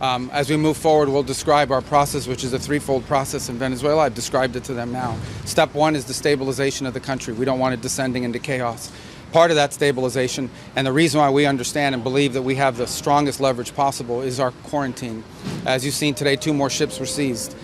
As we move forward, we'll describe our process, which is a threefold process in Venezuela. I've described it to them now. Step one is the stabilization of the country. We don't want it descending into chaos. Part of that stabilization, and the reason why we understand and believe that we have the strongest leverage possible, is our quarantine. As you've seen today, 2 more ships were seized.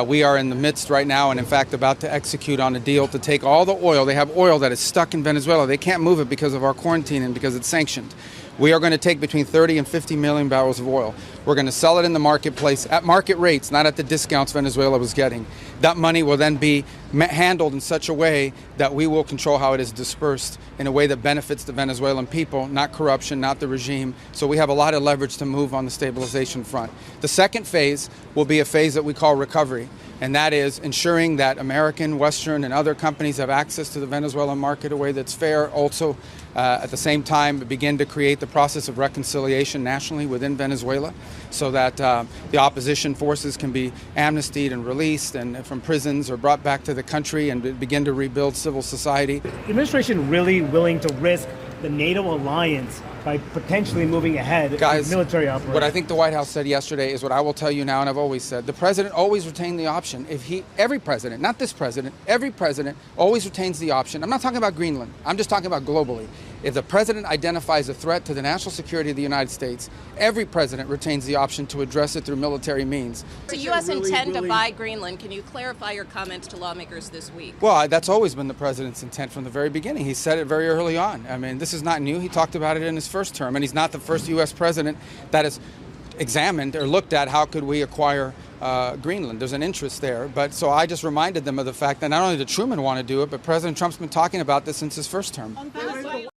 We are in the midst right now and in fact about to execute on a deal to take all the oil. They have oil that is stuck in Venezuela. They can't move it because of our quarantine and because it's sanctioned. We are going to take between 30 and 50 million barrels of oil. We're going to sell it in the marketplace at market rates, not at the discounts Venezuela was getting. That money will then be handled in such a way that we will control how it is dispersed in a way that benefits the Venezuelan people, not corruption, not the regime. So we have a lot of leverage to move on the stabilization front. The second phase will be a phase that we call recovery, and that is ensuring that American, Western, and other companies have access to the Venezuelan market in a way that's fair. Also, at the same time, begin to create the process of reconciliation nationally within Venezuela so that the opposition forces can be amnestied and released and from prisons or brought back to the country and begin to rebuild civil society. The administration really willing to risk the NATO alliance by potentially moving ahead with military operations? What I think the White House said yesterday is what I will tell you now, and I've always said. The president always retained the option. Every president, not this president, every president always retains the option. I'm not talking about Greenland. I'm just talking about globally. If the president identifies a threat to the national security of the United States, every president retains the option to address it through military means. The U.S. intend to buy Greenland. Can you clarify your comments to lawmakers this week? Well, that's always been the president's intent from the very beginning. He said it very early on. I mean, this is not new. He talked about it in his first term, and he's not the first U.S. president that has examined or looked at how could we acquire Greenland. There's an interest there. But so I just reminded them of the fact that not only did Truman want to do it, but President Trump's been talking about this since his first term.